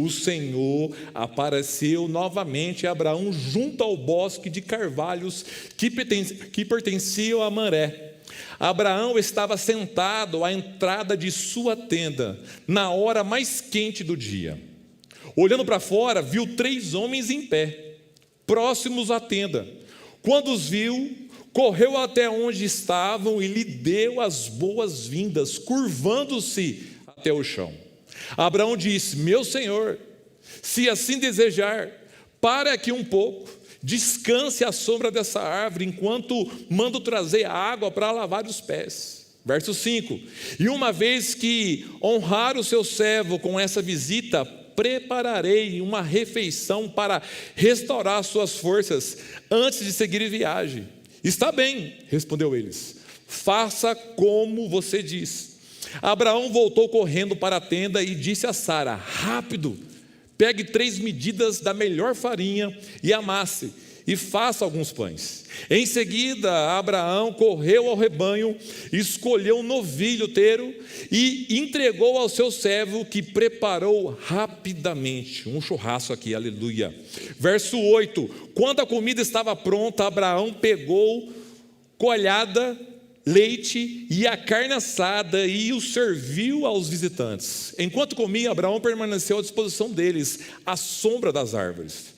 o Senhor apareceu novamente a Abraão junto ao bosque de carvalhos que pertenciam a Mamré. Abraão estava sentado à entrada de sua tenda, na hora mais quente do dia. Olhando para fora, viu 3 homens em pé, próximos à tenda. Quando os viu, correu até onde estavam e lhe deu as boas-vindas, curvando-se até o chão. Abraão disse: meu senhor, se assim desejar, pare aqui um pouco, descanse à sombra dessa árvore, enquanto mando trazer água para lavar os pés. Verso 5: e uma vez que honrar o seu servo com essa visita, prepararei uma refeição para restaurar suas forças antes de seguir viagem. Está bem, respondeu eles, faça como você diz. Abraão voltou correndo para a tenda e disse a Sara: rápido, pegue 3 medidas da melhor farinha e amasse, e faça alguns pães. Em seguida, Abraão correu ao rebanho, escolheu um novilho-teiro e entregou ao seu servo, que preparou rapidamente um churrasco aqui, aleluia. Verso 8: quando a comida estava pronta, Abraão pegou coalhada, leite e a carne assada e o serviu aos visitantes. Enquanto comia, Abraão permaneceu à disposição deles, à sombra das árvores.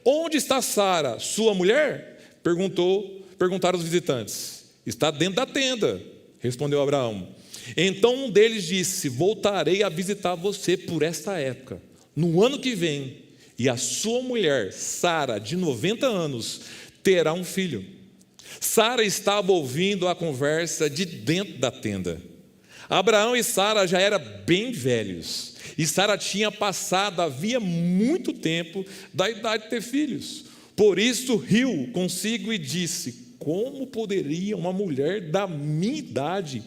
Onde está Sara, sua mulher? Perguntaram os visitantes. Está dentro da tenda, respondeu Abraão. Então um deles disse: voltarei a visitar você por esta época, no ano que vem, e a sua mulher, Sara, de 90 anos, terá um filho. Sara estava ouvindo a conversa de dentro da tenda. Abraão e Sara já eram bem velhos, e Sara tinha passado havia muito tempo da idade de ter filhos. Por isso riu consigo e disse: como poderia uma mulher da minha idade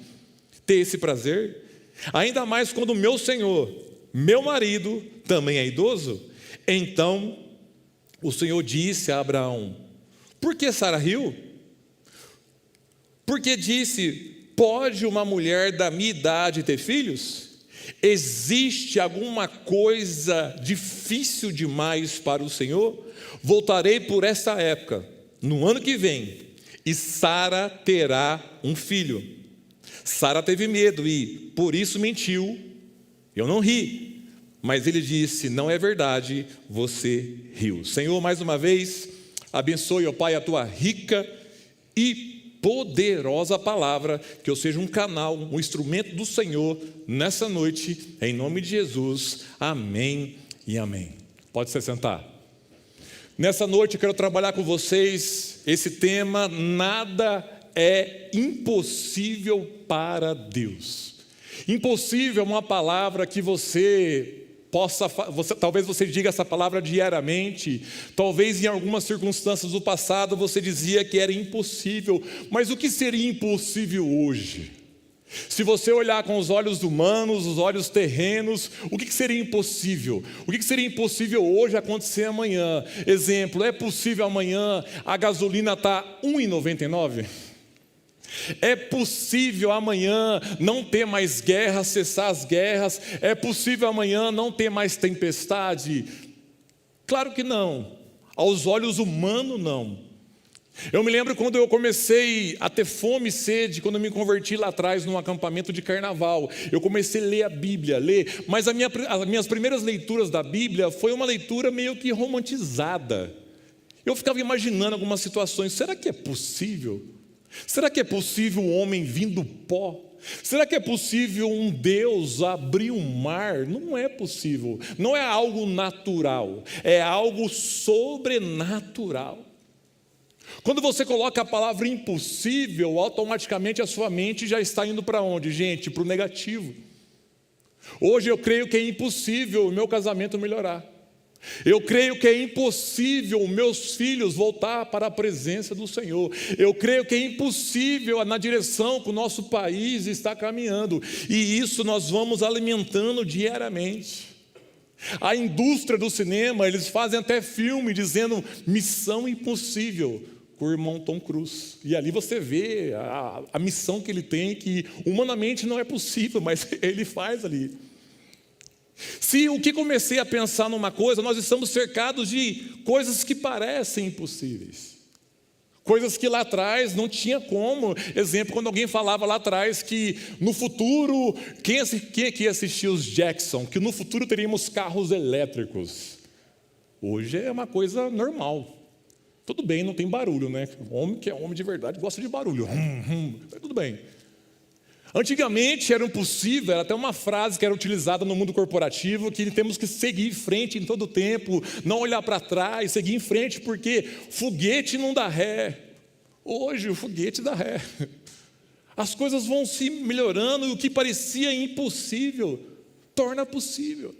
ter esse prazer? Ainda mais quando meu senhor, meu marido, também é idoso. Então o Senhor disse a Abraão: por que Sara riu? Porque disse: pode uma mulher da minha idade ter filhos? Existe alguma coisa difícil demais para o Senhor? Voltarei por esta época, no ano que vem, e Sara terá um filho. Sara teve medo e por isso mentiu. Eu não ri. Mas ele disse: não é verdade, você riu. Senhor, mais uma vez, abençoe, ó Pai, a tua rica e poderosa palavra, que eu seja um canal, um instrumento do Senhor nessa noite, em nome de Jesus, amém e amém. Pode se sentar. Nessa noite eu quero trabalhar com vocês esse tema: nada é impossível para Deus. Impossível é uma palavra que talvez você diga essa palavra diariamente, talvez em algumas circunstâncias do passado você dizia que era impossível, mas o que seria impossível hoje? Se você olhar com os olhos humanos, os olhos terrenos, o que seria impossível? O que seria impossível hoje acontecer amanhã? Exemplo, é possível amanhã a gasolina estar R$ 1,99? É possível amanhã não ter mais guerra, cessar as guerras? É possível amanhã não ter mais tempestade? Claro que não. Aos olhos humanos, não. Eu me lembro quando eu comecei a ter fome e sede, quando eu me converti lá atrás num acampamento de carnaval. Eu comecei a ler a Bíblia, mas as minhas primeiras leituras da Bíblia foi uma leitura meio que romantizada. Eu ficava imaginando algumas situações. Será que é possível? Será que é possível um homem vir do pó? Será que é possível um Deus abrir um mar? Não é possível. Não é algo natural, é algo sobrenatural. Quando você coloca a palavra impossível, automaticamente a sua mente já está indo para onde, gente? Para o negativo. Hoje eu creio que é impossível o meu casamento melhorar. Eu creio que é impossível meus filhos voltar para a presença do Senhor. Eu creio que é impossível na direção que o nosso país está caminhando. E isso nós vamos alimentando diariamente. A indústria do cinema, eles fazem até filme dizendo Missão Impossível, com o irmão Tom Cruise. E ali você vê a missão que ele tem, que humanamente não é possível, mas ele faz ali. Se o que comecei a pensar numa coisa, nós estamos cercados de coisas que parecem impossíveis. Coisas que lá atrás não tinha como. Exemplo, quando alguém falava lá atrás que no futuro, quem aqui assistiu os Jackson, que no futuro teríamos carros elétricos. Hoje é uma coisa normal. Tudo bem, não tem barulho, né? O homem que é homem de verdade gosta de barulho. Tudo bem. Antigamente era impossível, era até uma frase que era utilizada no mundo corporativo, que temos que seguir em frente em todo o tempo, não olhar para trás, seguir em frente, porque foguete não dá ré. Hoje o foguete dá ré. As coisas vão se melhorando e o que parecia impossível, torna possível.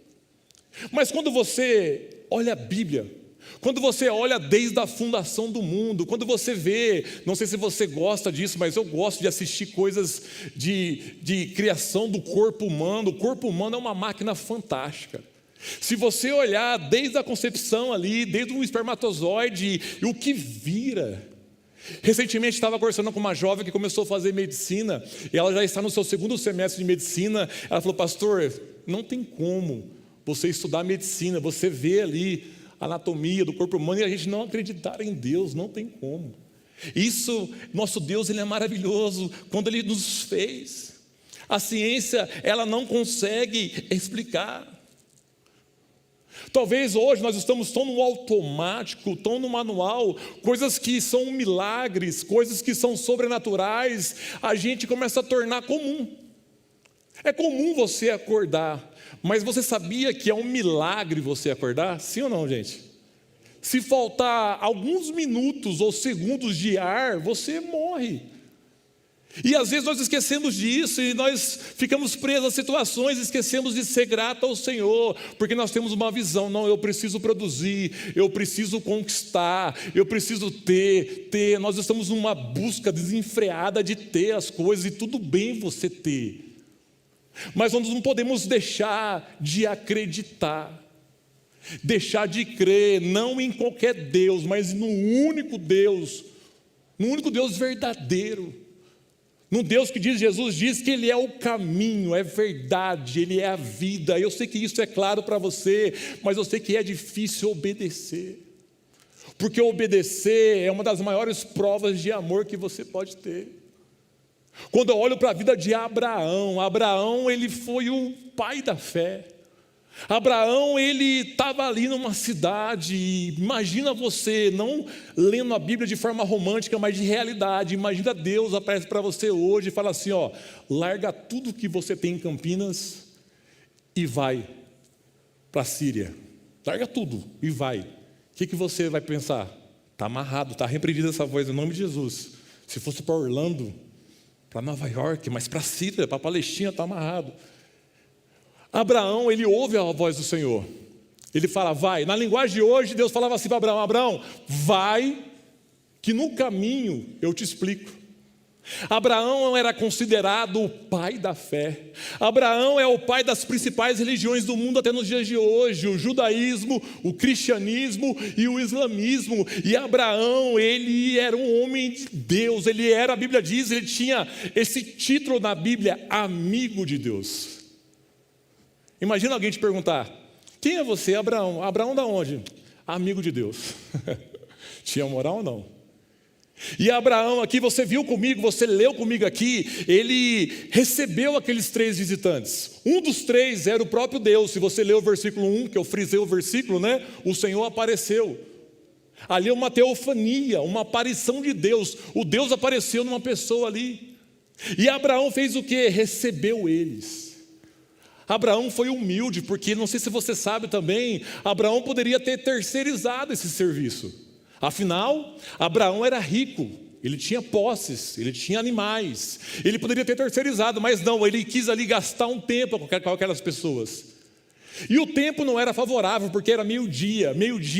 Mas quando você olha a Bíblia, quando você olha desde a fundação do mundo, quando você vê, não sei se você gosta disso, mas eu gosto de assistir coisas de criação do corpo humano. O corpo humano é uma máquina fantástica. Se você olhar desde a concepção ali, desde o espermatozoide e o que vira. Recentemente estava conversando com uma jovem que começou a fazer medicina, e ela já está no seu segundo semestre de medicina. Ela falou: pastor, não tem como você estudar medicina, você vê ali a anatomia do corpo humano e a gente não acreditar em Deus, não tem como. Isso, nosso Deus, Ele é maravilhoso quando Ele nos fez. A ciência, ela não consegue explicar. Talvez hoje nós estamos tão no automático, tão no manual, coisas que são milagres, coisas que são sobrenaturais, a gente começa a tornar comum. É comum você acordar, mas você sabia que é um milagre você acordar? Sim ou não, gente? Se faltar alguns minutos ou segundos de ar, você morre. E às vezes nós esquecemos disso e nós ficamos presos a situações, esquecemos de ser grato ao Senhor, porque nós temos uma visão: não, eu preciso produzir, eu preciso conquistar, eu preciso ter. Nós estamos numa busca desenfreada de ter as coisas, e tudo bem você ter. Mas nós não podemos deixar de acreditar, deixar de crer, não em qualquer Deus, mas no único Deus verdadeiro, no Deus que Jesus diz que Ele é o caminho, é verdade, Ele é a vida. Eu sei que isso é claro para você, mas eu sei que é difícil obedecer, porque obedecer é uma das maiores provas de amor que você pode ter. Quando eu olho para a vida de Abraão, ele foi o pai da fé. Abraão, ele estava ali numa cidade. Imagina você, não lendo a Bíblia de forma romântica, mas de realidade. Imagina Deus aparece para você hoje e fala assim: ó, larga tudo que você tem em Campinas e vai para a Síria. Larga tudo e vai. O que você vai pensar? Está amarrado, está repreendida essa voz em nome de Jesus. Se fosse para Orlando, para Nova York, mas para a Síria, para a Palestina, está amarrado. Abraão, ele ouve a voz do Senhor. Ele fala: vai. Na linguagem de hoje, Deus falava assim para Abraão: Abraão, vai, que no caminho eu te explico. Abraão era considerado o pai da fé. Abraão é o pai das principais religiões do mundo até nos dias de hoje: o judaísmo, o cristianismo e o islamismo. E Abraão, ele era um homem de Deus. Ele era, a Bíblia diz, ele tinha esse título na Bíblia: amigo de Deus. Imagina alguém te perguntar: quem é você? Abraão. Abraão da onde? Amigo de Deus. Tinha moral ou não? E Abraão aqui, você viu comigo, você leu comigo aqui, ele recebeu aqueles 3 visitantes. Um dos 3 era o próprio Deus. Se você leu o versículo 1, que eu frisei o versículo, né? O Senhor apareceu. Ali é uma teofania, uma aparição de Deus. O Deus apareceu numa pessoa ali. E Abraão fez o quê? Recebeu eles. Abraão foi humilde, porque não sei se você sabe também, Abraão poderia ter terceirizado esse serviço. Afinal, Abraão era rico, ele tinha posses, ele tinha animais, ele poderia ter terceirizado, mas não, ele quis ali gastar um tempo com aquelas pessoas. E o tempo não era favorável, porque era meio-dia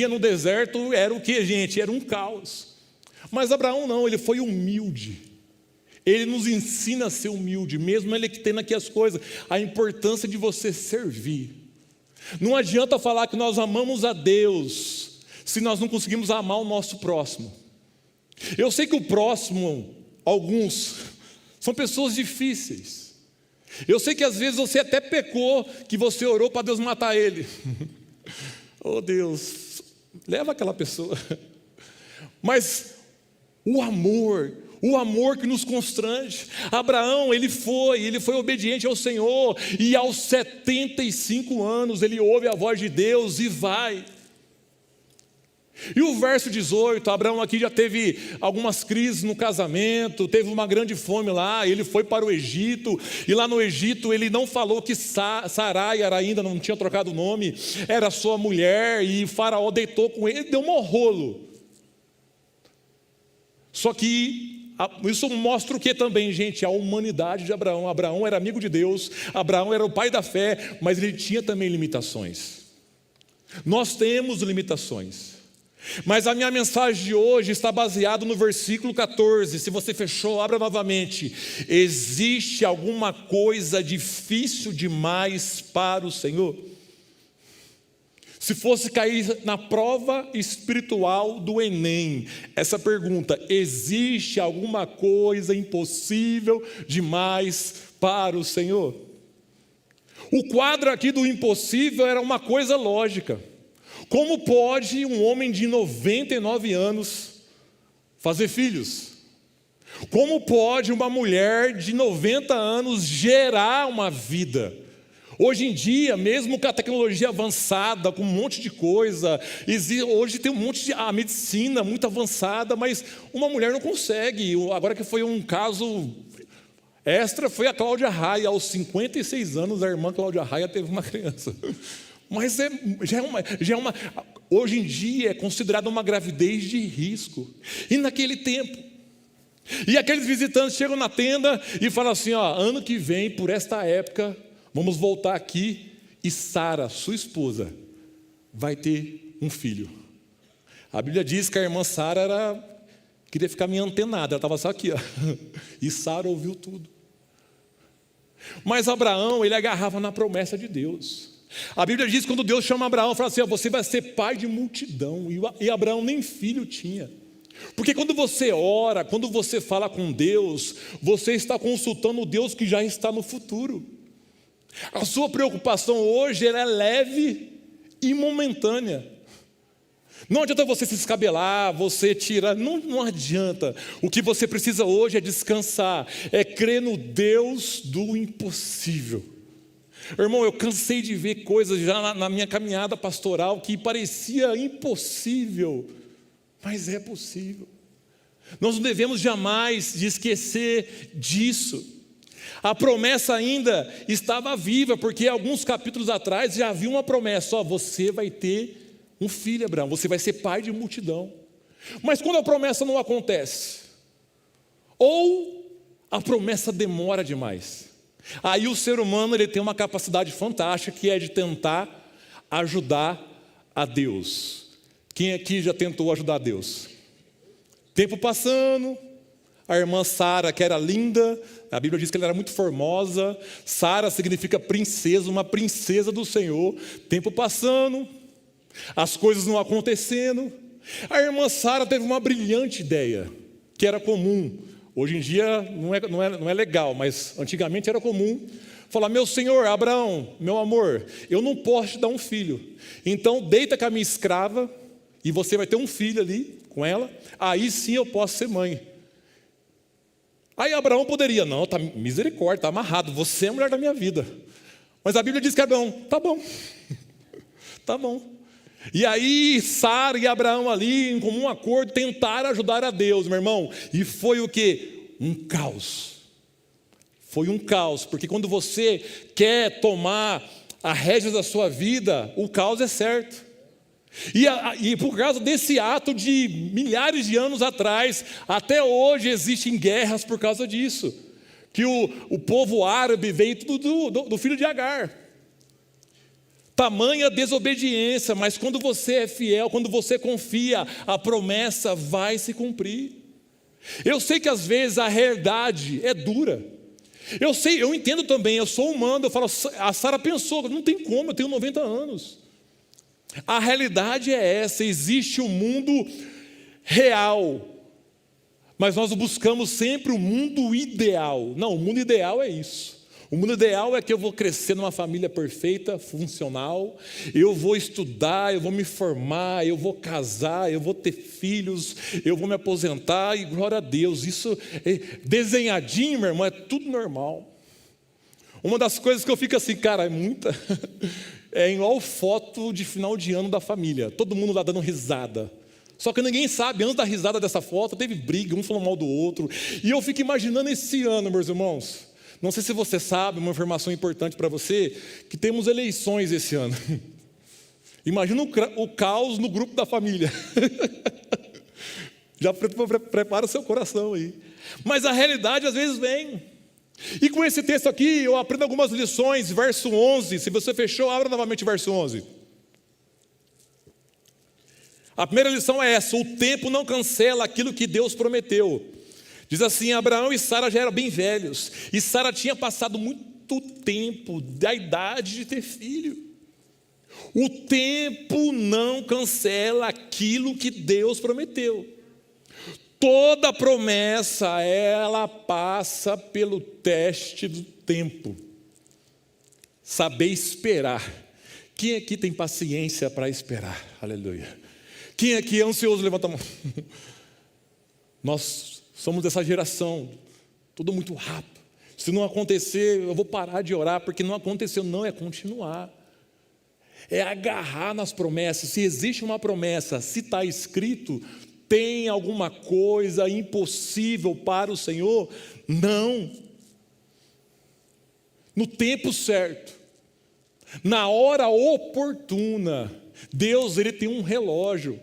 no deserto era o que, gente? Era um caos. Mas Abraão não, ele foi humilde. Ele nos ensina a ser humilde, mesmo ele que tendo aqui as coisas, a importância de você servir. Não adianta falar que nós amamos a Deus se nós não conseguimos amar o nosso próximo. Eu sei que o próximo, alguns, são pessoas difíceis. Eu sei que às vezes você até pecou, que você orou para Deus matar ele. Oh Deus, leva aquela pessoa. Mas o amor que nos constrange. Abraão, ele foi obediente ao Senhor, e aos 75 anos ele ouve a voz de Deus e vai. E o verso 18, Abraão aqui já teve algumas crises no casamento, teve uma grande fome lá, ele foi para o Egito, e lá no Egito ele não falou que Sarai era ainda, não tinha trocado o nome, era sua mulher, e Faraó deitou com ele, deu um rolo. Só que isso mostra o que também, gente? A humanidade de Abraão. Abraão era amigo de Deus, Abraão era o pai da fé, mas ele tinha também limitações. Nós temos limitações. Mas a minha mensagem de hoje está baseada no versículo 14. Se você fechou, abra novamente. Existe alguma coisa difícil demais para o Senhor? Se fosse cair na prova espiritual do Enem, essa pergunta: existe alguma coisa impossível demais para o Senhor? O quadro aqui do impossível era uma coisa lógica. Como pode um homem de 99 anos fazer filhos? Como pode uma mulher de 90 anos gerar uma vida? Hoje em dia, mesmo com a tecnologia avançada, com um monte de coisa, hoje tem um monte de medicina muito avançada, mas uma mulher não consegue. Agora que foi um caso extra, foi a Cláudia Raia. Aos 56 anos, a irmã Cláudia Raia teve uma criança. Mas hoje em dia é considerada uma gravidez de risco. E naquele tempo, e aqueles visitantes chegam na tenda e falam assim: ano que vem, por esta época, vamos voltar aqui e Sara, sua esposa, vai ter um filho. A Bíblia diz que a irmã Sara queria ficar meio antenada, ela estava só aqui, e Sara ouviu tudo. Mas Abraão, ele agarrava na promessa de Deus. A Bíblia diz que quando Deus chama Abraão, fala assim: você vai ser pai de multidão. E Abraão nem filho tinha. Porque quando você ora, quando você fala com Deus, você está consultando o Deus que já está no futuro. A sua preocupação hoje ela é leve e momentânea. Não adianta você se descabelar, você tirar, não adianta. O que você precisa hoje é descansar, é crer no Deus do impossível. Irmão, eu cansei de ver coisas já na minha caminhada pastoral que parecia impossível, mas é possível. Nós não devemos jamais esquecer disso. A promessa ainda estava viva, porque alguns capítulos atrás já havia uma promessa: você vai ter um filho, Abraão, você vai ser pai de multidão. Mas quando a promessa não acontece, ou a promessa demora demais, aí o ser humano ele tem uma capacidade fantástica, que é de tentar ajudar a Deus. Quem aqui já tentou ajudar a Deus? Tempo passando, a irmã Sara, que era linda, a Bíblia diz que ela era muito formosa. Sara significa princesa, uma princesa do Senhor. Tempo passando, as coisas não acontecendo. A irmã Sara teve uma brilhante ideia, que era comum. Hoje em dia não é legal, mas antigamente era comum. Falar: meu senhor, Abraão, meu amor, eu não posso te dar um filho. Então deita com a minha escrava, e você vai ter um filho ali com ela. Aí sim eu posso ser mãe. Aí Abraão poderia: não, tá, misericórdia, está amarrado, você é a mulher da minha vida. Mas a Bíblia diz que Abraão: tá bom, tá bom. E aí Sara e Abraão ali, em comum acordo, tentaram ajudar a Deus, meu irmão. E foi o quê? Um caos. Foi um caos, porque quando você quer tomar a rédea da sua vida, o caos é certo. E por causa desse ato de milhares de anos atrás, até hoje existem guerras por causa disso. Que o povo árabe veio tudo do filho de Agar. Tamanha desobediência, mas quando você é fiel, quando você confia, a promessa vai se cumprir. Eu sei que às vezes a realidade é dura. Eu entendo também, eu sou humano, eu falo: a Sara pensou, não tem como, eu tenho 90 anos. A realidade é essa, existe um mundo real, mas nós buscamos sempre o mundo ideal. Não, o mundo ideal é isso. O mundo ideal é que eu vou crescer numa família perfeita, funcional, eu vou estudar, eu vou me formar, eu vou casar, eu vou ter filhos, eu vou me aposentar e glória a Deus. Isso desenhadinho, meu irmão, é tudo normal. Uma das coisas que eu fico assim, cara, é igual foto de final de ano da família, todo mundo lá dando risada. Só que ninguém sabe, antes da risada dessa foto, teve briga, um falou mal do outro. E eu fico imaginando esse ano, meus irmãos. Não sei se você sabe, uma informação importante para você, que temos eleições esse ano. Imagina o caos no grupo da família. Já prepara o seu coração aí. Mas a realidade às vezes vem. E com esse texto aqui, eu aprendo algumas lições, verso 11. Se você fechou, abra novamente o verso 11. A primeira lição é essa: o tempo não cancela aquilo que Deus prometeu. Diz assim: Abraão e Sara já eram bem velhos, e Sara tinha passado muito tempo da idade de ter filho. O tempo não cancela aquilo que Deus prometeu. Toda promessa, ela passa pelo teste do tempo. Saber esperar. Quem aqui tem paciência para esperar? Aleluia. Quem aqui é ansioso? Levanta a mão. Nós somos dessa geração, tudo muito rápido. Se não acontecer, eu vou parar de orar, porque não aconteceu. Não, é continuar. É agarrar nas promessas. Se existe uma promessa, se está escrito, tem alguma coisa impossível para o Senhor? Não. No tempo certo, na hora oportuna, Deus, Ele tem um relógio.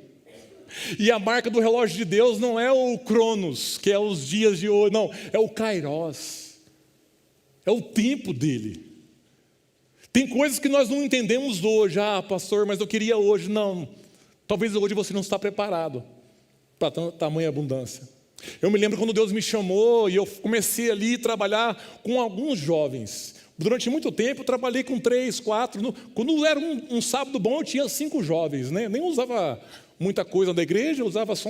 E a marca do relógio de Deus não é o Cronos, que é os dias de hoje, não, é o Kairos, é o tempo dele. Tem coisas que nós não entendemos hoje. Pastor, mas eu queria hoje. Não, talvez hoje você não está preparado para tamanha abundância. Eu me lembro quando Deus me chamou e eu comecei ali a trabalhar com alguns jovens. Durante muito tempo eu trabalhei com 3, 4, quando era um sábado bom eu tinha 5 jovens, né? Nem usava muita coisa da igreja, eu usava só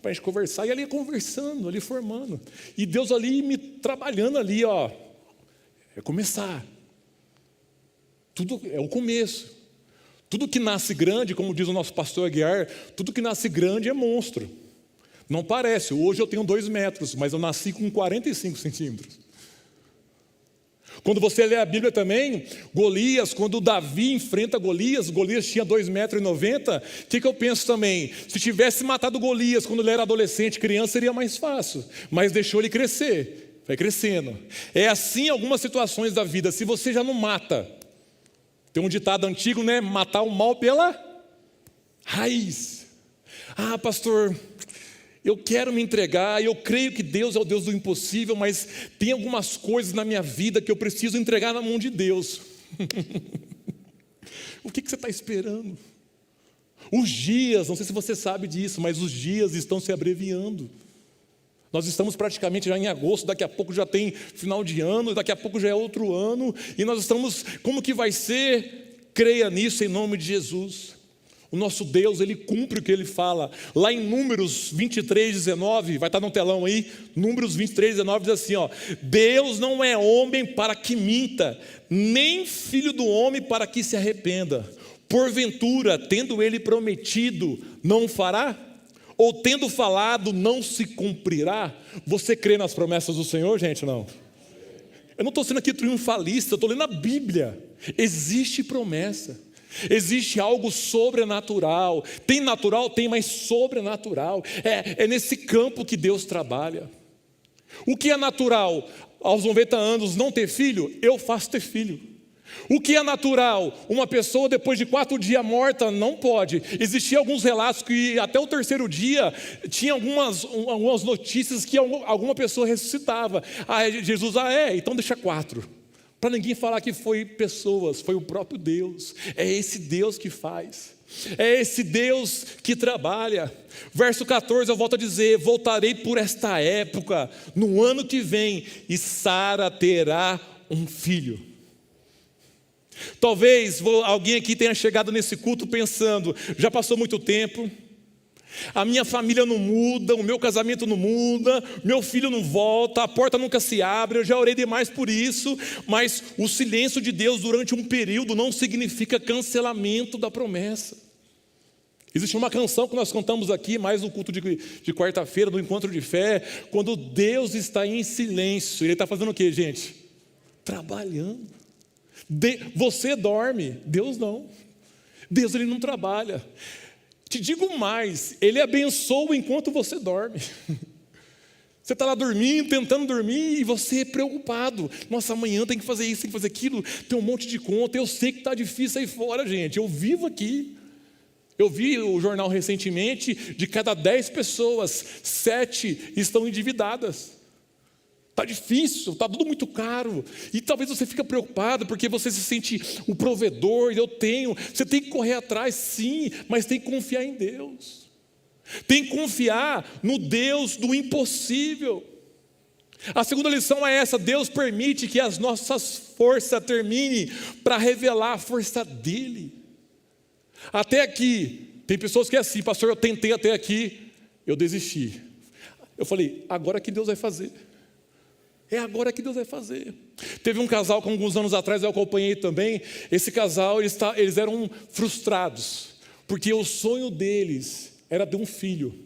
para a gente conversar, e ali conversando, ali formando, e Deus ali me trabalhando ali, é começar, tudo é o começo, tudo que nasce grande, como diz o nosso pastor Aguiar, tudo que nasce grande é monstro, não parece. Hoje eu tenho 2 metros, mas eu nasci com 45 centímetros. Quando você lê a Bíblia também, Golias, quando Davi enfrenta Golias tinha 2,90 metros. O que eu penso também? Se tivesse matado Golias quando ele era adolescente, criança, seria mais fácil. Mas deixou ele crescer, vai crescendo. É assim algumas situações da vida. Se você já não mata, tem um ditado antigo, né? Matar o mal pela raiz. Pastor, eu quero me entregar, eu creio que Deus é o Deus do impossível, mas tem algumas coisas na minha vida que eu preciso entregar na mão de Deus. O que você está esperando? Os dias, não sei se você sabe disso, mas os dias estão se abreviando. Nós estamos praticamente já em agosto, daqui a pouco já tem final de ano, daqui a pouco já é outro ano, e nós estamos, como que vai ser? Creia nisso em nome de Jesus. O nosso Deus, Ele cumpre o que Ele fala. Lá em Números 23, 19, vai estar no telão aí, Números 23, 19 diz assim, Deus não é homem para que minta, nem filho do homem para que se arrependa. Porventura, tendo Ele prometido, não fará? Ou tendo falado, não se cumprirá? Você crê nas promessas do Senhor, gente? Não. Eu não estou sendo aqui triunfalista, eu estou lendo a Bíblia. Existe promessa. Existe algo sobrenatural. Tem natural? Tem, mas sobrenatural. É nesse campo que Deus trabalha. O que é natural? Aos 90 anos não ter filho? Eu faço ter filho. O que é natural? Uma pessoa depois de 4 dias morta? Não pode. Existiam alguns relatos que até o 3º dia tinha algumas notícias que alguma pessoa ressuscitava. Jesus, então deixa 4. Para ninguém falar que foi pessoas, foi o próprio Deus. É esse Deus que faz. É esse Deus que trabalha. Verso 14, eu volto a dizer: voltarei por esta época, no ano que vem, e Sara terá um filho. Talvez alguém aqui tenha chegado nesse culto pensando: já passou muito tempo, A minha família não muda, o meu casamento não muda, meu filho não volta, a porta nunca se abre, eu já orei demais por isso, mas o silêncio de Deus durante um período não significa cancelamento da promessa. Existe uma canção que nós cantamos aqui, mais no culto de quarta-feira, no encontro de fé, quando Deus está em silêncio. Ele está fazendo o quê, gente? Trabalhando. Você dorme, Deus não. Deus, Ele não trabalha. Te digo mais, Ele abençoa enquanto você dorme. Você está lá dormindo, tentando dormir, e você é preocupado. Nossa, amanhã tem que fazer isso, tem que fazer aquilo, tem um monte de conta. Eu sei que está difícil aí fora, gente. Eu vivo aqui. Eu vi o jornal recentemente, de cada 10 pessoas, 7 estão endividadas. Está difícil, está tudo muito caro. E talvez você fique preocupado, porque você se sente o provedor, eu tenho. Você tem que correr atrás, sim, mas tem que confiar em Deus. Tem que confiar no Deus do impossível. A segunda lição é essa: Deus permite que as nossas forças terminem para revelar a força dEle. Até aqui, tem pessoas que é assim, pastor, eu tentei até aqui, eu desisti. Eu falei, agora que Deus vai fazer. É agora que Deus vai fazer. Teve um casal que alguns anos atrás eu acompanhei também. Esse casal, eles eram frustrados, porque o sonho deles era ter um filho.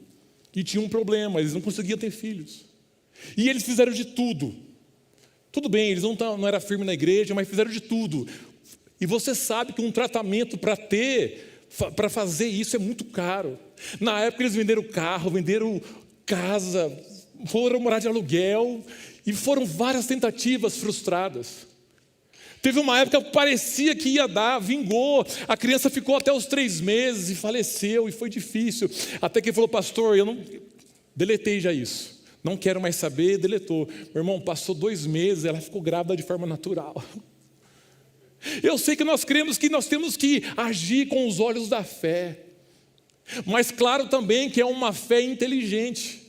E tinha um problema, eles não conseguiam ter filhos. E eles fizeram de tudo. Tudo bem, eles não eram firmes na igreja, mas fizeram de tudo. E você sabe que um tratamento para fazer isso é muito caro. Na época eles venderam carro, venderam casa, foram morar de aluguel, e foram várias tentativas frustradas. Teve uma época que parecia que ia dar, vingou, a criança ficou até os 3 meses e faleceu, e foi difícil. Até que ele falou, pastor, deletei já isso, não quero mais saber, deletou. Meu irmão, passou 2 meses, ela ficou grávida de forma natural. Eu sei que nós cremos que nós temos que agir com os olhos da fé, mas claro também que é uma fé inteligente.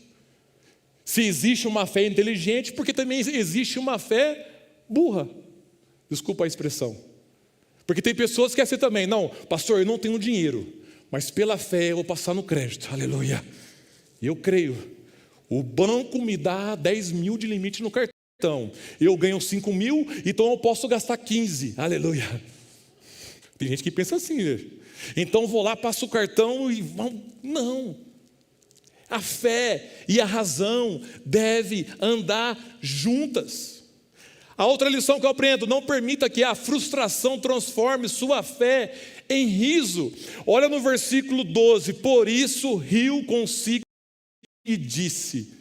Se existe uma fé inteligente, porque também existe uma fé burra. Desculpa a expressão. Porque tem pessoas que é assim também, não, pastor, eu não tenho dinheiro, mas pela fé eu vou passar no crédito, aleluia. Eu creio, o banco me dá 10 mil de limite no cartão. Então, eu ganho 5 mil, então eu posso gastar 15, aleluia. Tem gente que pensa assim, né? Então vou lá, passo o cartão e vão. Não, a fé e a razão devem andar juntas. A outra lição que eu aprendo: não permita que a frustração transforme sua fé em riso. Olha no versículo 12, por isso riu consigo e disse,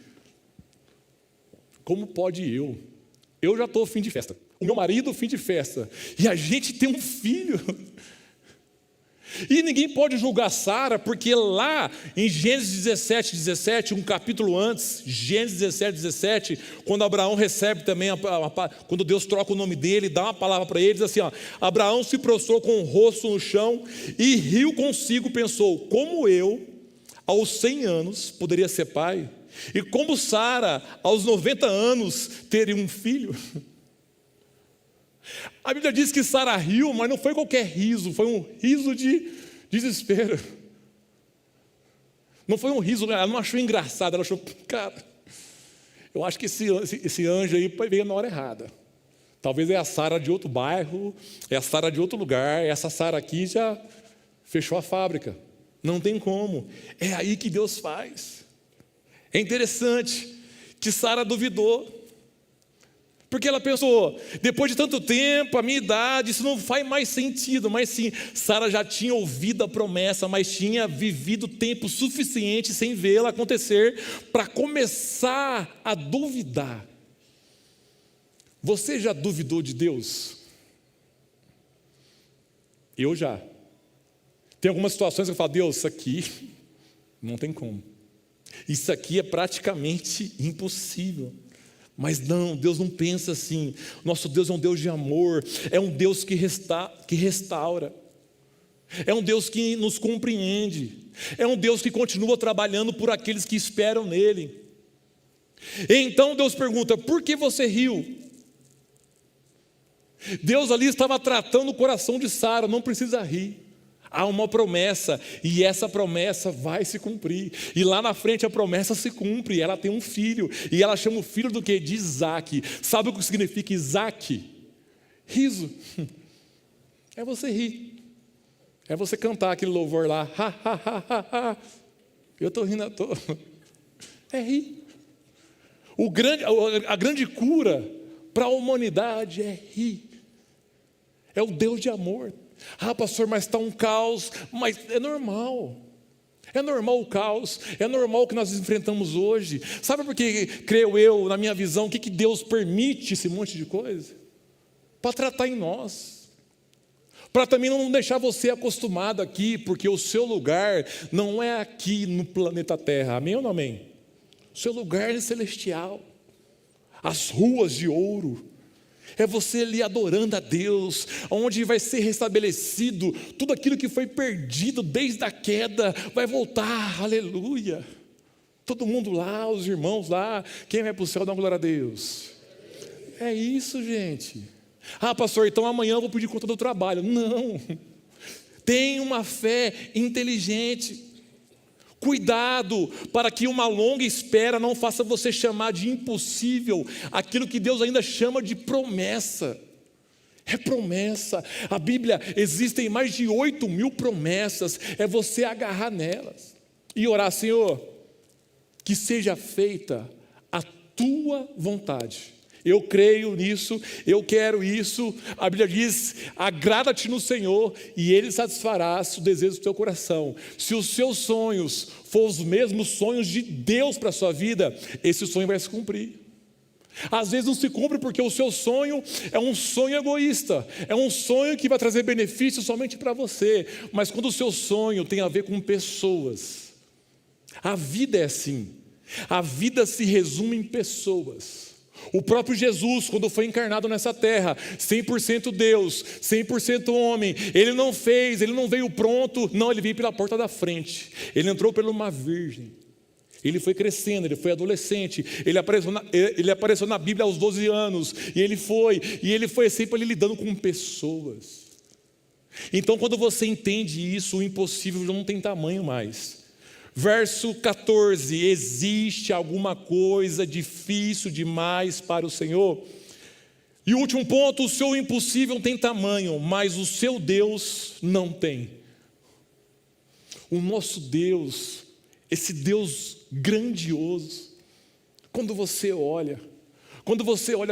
como pode eu? Eu já estou fim de festa. O meu marido, fim de festa. E a gente tem um filho. E ninguém pode julgar Sara, porque lá em Gênesis 17, um capítulo antes, Gênesis 17, quando Abraão recebe também, quando Deus troca o nome dele, dá uma palavra para ele, diz assim, ó, Abraão se prostrou com o rosto no chão e riu consigo, pensou, como eu, aos 100 anos, poderia ser pai? E como Sara, aos 90 anos, teria um filho? A Bíblia diz que Sara riu, mas não foi qualquer riso, foi um riso de desespero. Não foi um riso, ela não achou engraçado, ela achou, cara, eu acho que esse anjo aí veio na hora errada. Talvez é a Sara de outro bairro, é a Sara de outro lugar, essa Sara aqui já fechou a fábrica. Não tem como. É aí que Deus faz. É interessante que Sara duvidou, porque ela pensou, depois de tanto tempo, a minha idade, isso não faz mais sentido. Mas sim, Sara já tinha ouvido a promessa, mas tinha vivido tempo suficiente sem vê-la acontecer, para começar a duvidar. Você já duvidou de Deus? Eu já. Tem algumas situações que eu falo, Deus, isso aqui não tem como. Isso aqui é praticamente impossível. Mas não, Deus não pensa assim. Nosso Deus é um Deus de amor, é um Deus que restaura, é um Deus que nos compreende, é um Deus que continua trabalhando por aqueles que esperam nele. Então Deus pergunta, por que você riu? Deus ali estava tratando o coração de Sara, não precisa rir. Há uma promessa, e essa promessa vai se cumprir. E lá na frente a promessa se cumpre. Ela tem um filho, e ela chama o filho do quê? De Isaac. Sabe o que significa Isaac? Riso. É você rir. É você cantar aquele louvor lá. Ha, ha, ha, ha, ha. Eu estou rindo à toa. É rir. A grande cura para a humanidade é rir. É o Deus de amor. Ah, pastor, mas está um caos. Mas é normal. É normal o caos. É normal o que nós enfrentamos hoje. Sabe por que, creio eu, na minha visão, o que Deus permite esse monte de coisa? Para tratar em nós. Para também não deixar você acostumado aqui, porque o seu lugar não é aqui no planeta Terra. Amém ou não amém? O seu lugar é celestial. As ruas de ouro. É você ali adorando a Deus, onde vai ser restabelecido tudo aquilo que foi perdido desde a queda, vai voltar, aleluia. Todo mundo lá, os irmãos lá, quem vai para o céu dá glória a Deus. É isso, gente. Ah, pastor, então amanhã eu vou pedir conta do trabalho. Não, tenha uma fé inteligente. Cuidado para que uma longa espera não faça você chamar de impossível aquilo que Deus ainda chama de promessa. É promessa. A Bíblia, existem mais de 8.000 promessas. É você agarrar nelas e orar: Senhor, que seja feita a tua vontade. Eu creio nisso, eu quero isso. A Bíblia diz: agrada-te no Senhor e Ele satisfará o desejo do teu coração. Se os seus sonhos forem os mesmos sonhos de Deus para a sua vida, esse sonho vai se cumprir. Às vezes não se cumpre porque o seu sonho é um sonho egoísta, é um sonho que vai trazer benefício somente para você. Mas quando o seu sonho tem a ver com pessoas, a vida é assim, a vida se resume em pessoas. O próprio Jesus, quando foi encarnado nessa terra, 100% Deus, 100% homem, ele não veio pronto, não, ele veio pela porta da frente, ele entrou por uma virgem, ele foi crescendo, ele foi adolescente, ele apareceu na Bíblia aos 12 anos, e ele foi sempre lidando com pessoas. Então quando você entende isso, o impossível não tem tamanho mais. Verso 14, existe alguma coisa difícil demais para o Senhor? E o último ponto, o seu impossível tem tamanho, mas o seu Deus não tem. O nosso Deus, esse Deus grandioso, quando você olha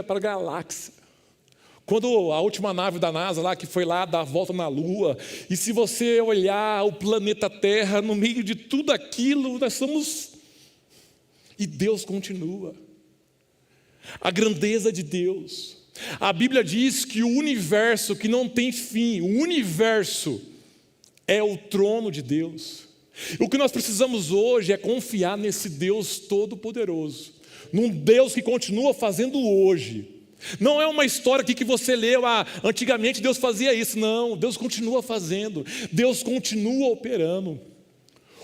para a galáxia, quando a última nave da NASA lá, que foi lá dar a volta na Lua, e se você olhar o planeta Terra, no meio de tudo aquilo, nós somos... E Deus continua. A grandeza de Deus. A Bíblia diz que o universo que não tem fim, o universo é o trono de Deus. O que nós precisamos hoje é confiar nesse Deus todo-poderoso, num Deus que continua fazendo hoje. Não é uma história aqui que você leu, antigamente Deus fazia isso. Não, Deus continua fazendo, Deus continua operando.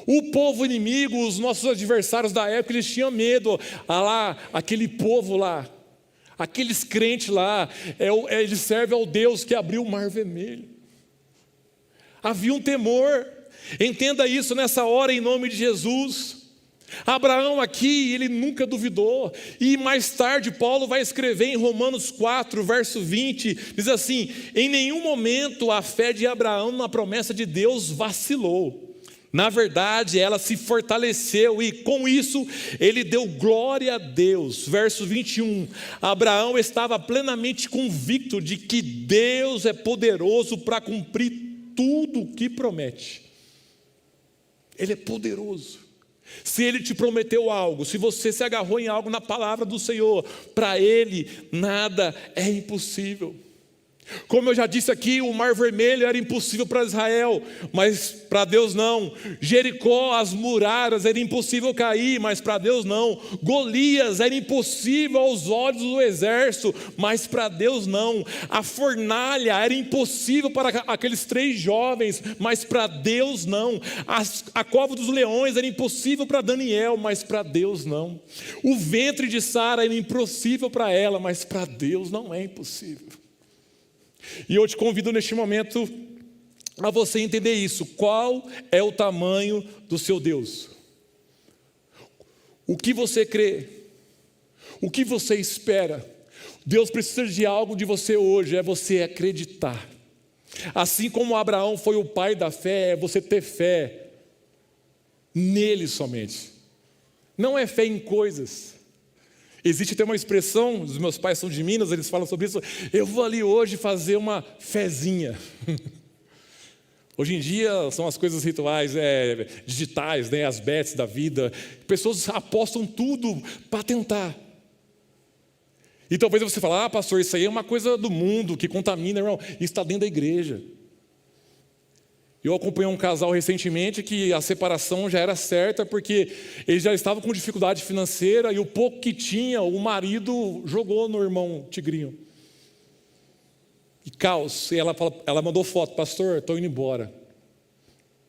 O povo inimigo, os nossos adversários da época, eles tinham medo. Aquele povo lá, aqueles crentes lá, eles servem ao Deus que abriu o mar vermelho. Havia um temor. Entenda isso nessa hora em nome de Jesus. Abraão aqui, ele nunca duvidou, e mais tarde Paulo vai escrever em Romanos 4, verso 20, diz assim: em nenhum momento a fé de Abraão na promessa de Deus vacilou, na verdade ela se fortaleceu e com isso ele deu glória a Deus. Verso 21, Abraão estava plenamente convicto de que Deus é poderoso para cumprir tudo o que promete. Ele é poderoso. Se Ele te prometeu algo, se você se agarrou em algo na palavra do Senhor, para Ele nada é impossível. Como eu já disse aqui, o mar vermelho era impossível para Israel, mas para Deus não. Jericó, as muralhas, era impossível cair, mas para Deus não. Golias era impossível aos olhos do exército, mas para Deus não. A fornalha era impossível para aqueles 3 jovens, mas para Deus não. A cova dos leões era impossível para Daniel, mas para Deus não. O ventre de Sara era impossível para ela, mas para Deus não é impossível. E eu te convido neste momento a você entender isso. Qual é o tamanho do seu Deus? O que você crê? O que você espera? Deus precisa de algo de você hoje, é você acreditar. Assim como Abraão foi o pai da fé, é você ter fé nele somente. Não é fé em coisas. Existe até uma expressão, os meus pais são de Minas, eles falam sobre isso. Eu vou ali hoje fazer uma fezinha. Hoje em dia são as coisas rituais, digitais, né, as bets da vida. Pessoas apostam tudo para tentar. E talvez você fale, pastor, isso aí é uma coisa do mundo que contamina, irmão. Isso está dentro da igreja. Eu acompanhei um casal recentemente que a separação já era certa porque eles já estavam com dificuldade financeira e o pouco que tinha, o marido jogou no irmão tigrinho. E caos. E ela mandou foto, pastor, estou indo embora.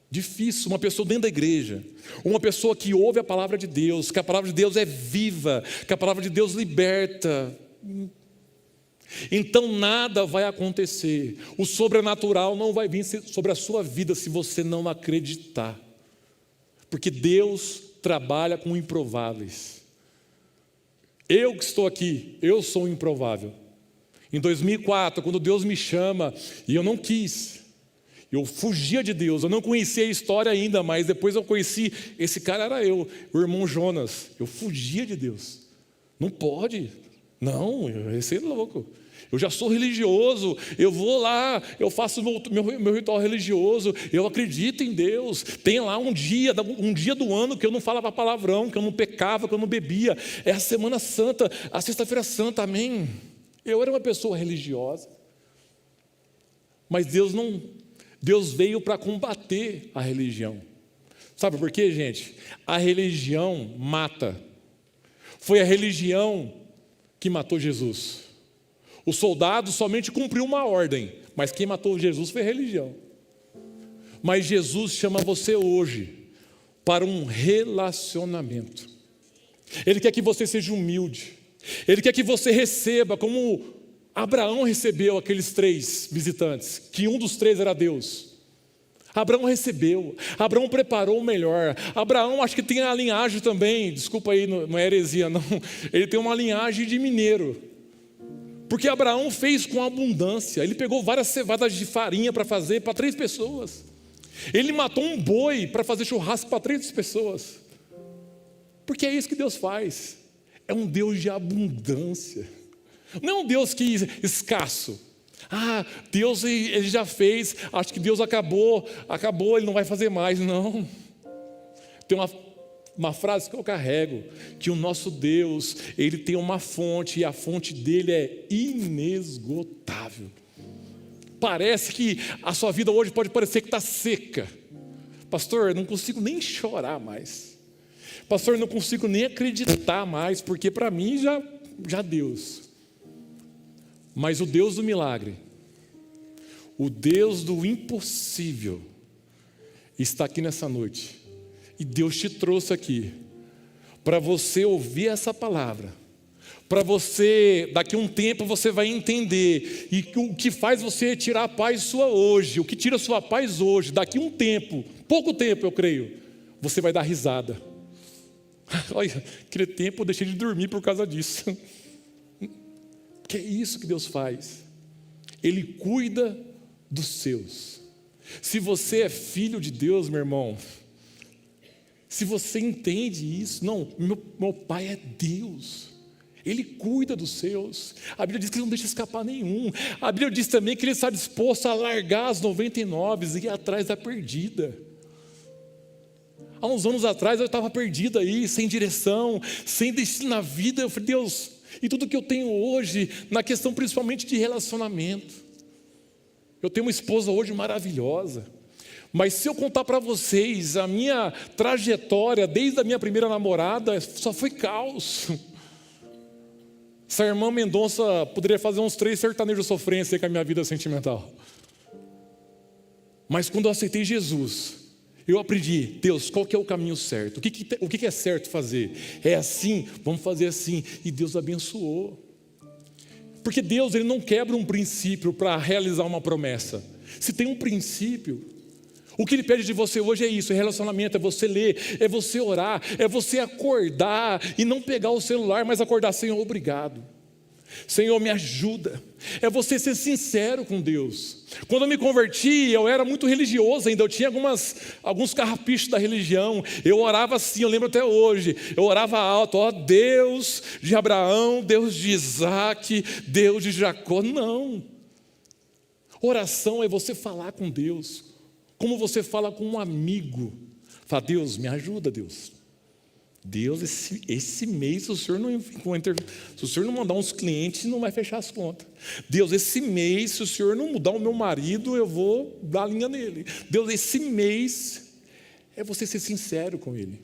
Difícil, uma pessoa dentro da igreja, uma pessoa que ouve a palavra de Deus, que a palavra de Deus é viva, que a palavra de Deus liberta. Então nada vai acontecer, o sobrenatural não vai vir sobre a sua vida se você não acreditar, porque Deus trabalha com improváveis. Eu que estou aqui, eu sou improvável. Em 2004, quando Deus me chama, e eu não quis, eu fugia de Deus, eu não conhecia a história ainda, mas depois eu conheci, esse cara era eu, o irmão Jonas. Eu fugia de Deus. Não pode, não, eu ia ser louco. Eu já sou religioso, eu vou lá, eu faço meu ritual religioso, eu acredito em Deus. Tem lá um dia do ano que eu não falava palavrão, que eu não pecava, que eu não bebia. É a Semana Santa, a Sexta-feira Santa, amém. Eu era uma pessoa religiosa, mas Deus veio para combater a religião. Sabe por quê, gente? A religião mata. Foi a religião que matou Jesus. O soldado somente cumpriu uma ordem, mas quem matou Jesus foi a religião. Mas Jesus chama você hoje para um relacionamento. Ele quer que você seja humilde. Ele quer que você receba, como Abraão recebeu aqueles 3 visitantes, que um dos 3 era Deus. Abraão recebeu, Abraão preparou o melhor. Abraão, acho que tem a linhagem também, desculpa aí, não é heresia não, ele tem uma linhagem de mineiro. Porque Abraão fez com abundância. Ele pegou várias cevadas de farinha para fazer para 3 pessoas. Ele matou um boi para fazer churrasco para 3 pessoas. Porque é isso que Deus faz. É um Deus de abundância. Não é um Deus que escasso. Deus ele já fez, acho que Deus acabou, ele não vai fazer mais. Não. Tem uma frase que eu carrego, que o nosso Deus, ele tem uma fonte, e a fonte dele é inesgotável. Parece que a sua vida hoje pode parecer que está seca. Pastor, eu não consigo nem chorar mais. Pastor, eu não consigo nem acreditar mais, porque para mim já Deus. Mas o Deus do milagre, o Deus do impossível, está aqui nessa noite. E Deus te trouxe aqui para você ouvir essa palavra, para você, daqui a um tempo você vai entender, e o que faz você tirar a paz sua hoje, o que tira a sua paz hoje, daqui a um tempo, pouco tempo eu creio, você vai dar risada. Olha, aquele tempo eu deixei de dormir por causa disso. Que é isso que Deus faz. Ele cuida dos seus. Se você é filho de Deus, meu irmão, se você entende isso, não, meu pai é Deus, Ele cuida dos seus. A Bíblia diz que Ele não deixa escapar nenhum. A Bíblia diz também que Ele está disposto a largar as 99 e ir atrás da perdida. Há uns anos atrás eu estava perdido aí, sem direção, sem destino na vida. Eu falei, Deus, e tudo que eu tenho hoje, na questão principalmente de relacionamento. Eu tenho uma esposa hoje maravilhosa. Mas se eu contar para vocês a minha trajetória, desde a minha primeira namorada, só foi caos. Essa irmã Mendonça poderia fazer uns 3 sertanejos sofrência com a minha vida sentimental. Mas quando eu aceitei Jesus, eu aprendi, Deus, qual que é o caminho certo? O que é certo fazer? É assim? Vamos fazer assim. E Deus abençoou. Porque Deus, Ele não quebra um princípio para realizar uma promessa. Se tem um princípio, o que Ele pede de você hoje é isso, é relacionamento, é você ler, é você orar, é você acordar e não pegar o celular, mas acordar, Senhor, obrigado. Senhor, me ajuda. É você ser sincero com Deus. Quando eu me converti, eu era muito religioso ainda, eu tinha alguns carrapichos da religião. Eu orava assim, eu lembro até hoje. Eu orava alto, ó Deus de Abraão, Deus de Isaac, Deus de Jacó. Não. Oração é você falar com Deus, como você fala com um amigo. Fala, Deus, me ajuda, Deus. Deus, esse mês, se o Senhor não mandar uns clientes, não vai fechar as contas. Deus, esse mês, se o Senhor não mudar o meu marido, eu vou dar a linha nele. Deus, esse mês, é você ser sincero com Ele.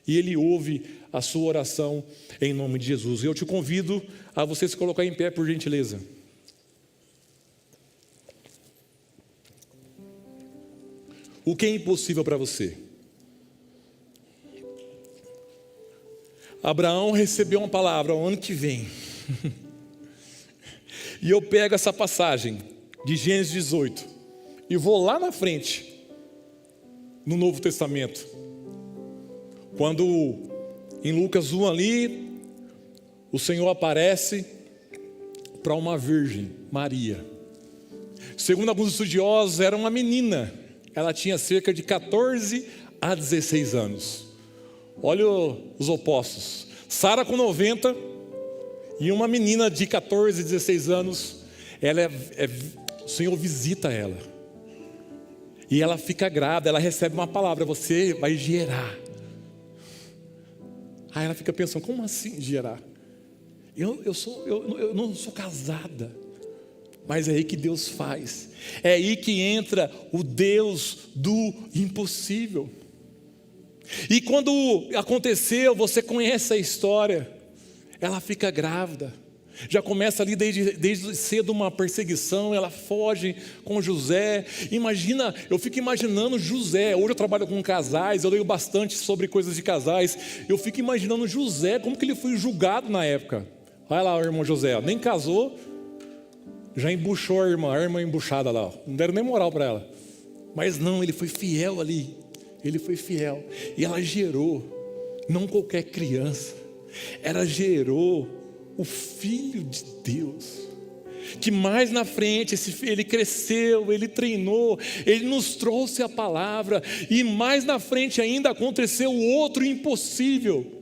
E Ele ouve a sua oração em nome de Jesus. E eu te convido a você se colocar em pé, por gentileza. O que é impossível para você? Abraão recebeu uma palavra o ano que vem. E eu pego essa passagem de Gênesis 18 e vou lá na frente, no Novo Testamento. Quando em Lucas 1 ali, o Senhor aparece para uma virgem, Maria. Segundo alguns estudiosos, era uma menina. Ela tinha cerca de 14 a 16 anos. Olha os opostos. Sara com 90 e uma menina de 14, 16 anos. O Senhor visita ela. E ela fica grávida, ela recebe uma palavra, você vai gerar. Aí ela fica pensando, como assim gerar? Eu não sou casada. Mas é aí que Deus faz. É aí que entra o Deus do impossível. E quando aconteceu, você conhece a história, ela fica grávida, já começa ali desde cedo uma perseguição, ela foge com José. Imagina, eu fico imaginando José, hoje eu trabalho com casais, eu leio bastante sobre coisas de casais, eu fico imaginando José, como que ele foi julgado na época. Olha lá o irmão José, nem casou, já embuchou a irmã embuchada lá, não deram nem moral para ela, mas não, ele foi fiel ali. Ele foi fiel. E ela gerou, não qualquer criança, ela gerou o Filho de Deus. Que mais na frente, ele cresceu, ele treinou, ele nos trouxe a palavra. E mais na frente ainda aconteceu o outro impossível.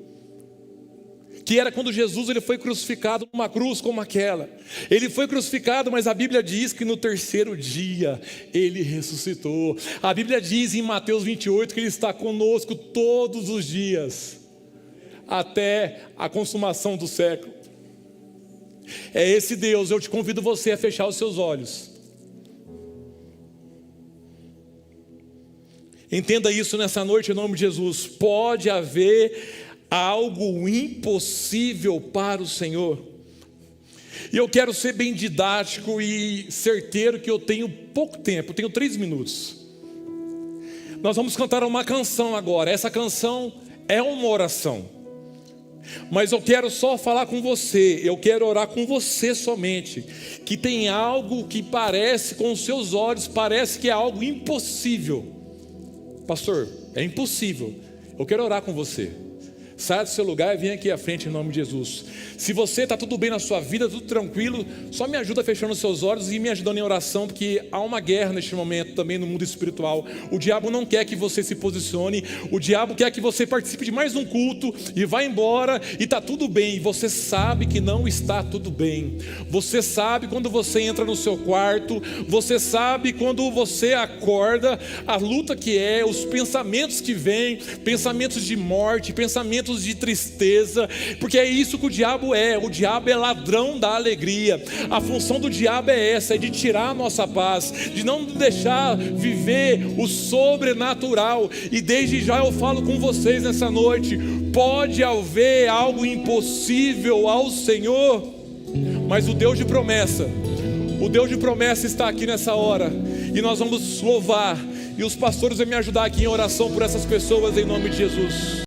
Que era quando Jesus ele foi crucificado numa cruz como aquela. Ele foi crucificado, mas a Bíblia diz que no terceiro dia ele ressuscitou. A Bíblia diz em Mateus 28 que ele está conosco todos os dias, até a consumação do século. É esse Deus, eu te convido você a fechar os seus olhos. Entenda isso nessa noite em nome de Jesus. Pode haver algo impossível para o Senhor. E eu quero ser bem didático e certeiro que eu tenho pouco tempo, eu tenho 3 minutos. Nós vamos cantar uma canção agora. Essa canção é uma oração, mas eu quero só falar com você, eu quero orar com você somente, que tem algo que parece, com os seus olhos, parece que é algo impossível. Pastor, é impossível. Eu quero orar com você. Saia do seu lugar e venha aqui à frente em nome de Jesus. Se você está tudo bem na sua vida, tudo tranquilo, só me ajuda fechando os seus olhos e me ajudando em oração, porque há uma guerra neste momento também no mundo espiritual. O diabo não quer que você se posicione, o diabo quer que você participe de mais um culto e vá embora e está tudo bem. E você sabe que não está tudo bem. Você sabe quando você entra no seu quarto, você sabe quando você acorda, a luta que é, os pensamentos que vêm, pensamentos de morte, pensamentos de tristeza, porque é isso que o diabo é ladrão da alegria. A função do diabo é essa, é de tirar a nossa paz, de não deixar viver o sobrenatural. E desde já eu falo com vocês nessa noite, pode haver algo impossível ao Senhor, mas o Deus de promessa está aqui nessa hora, e nós vamos louvar, e os pastores vão me ajudar aqui em oração por essas pessoas em nome de Jesus.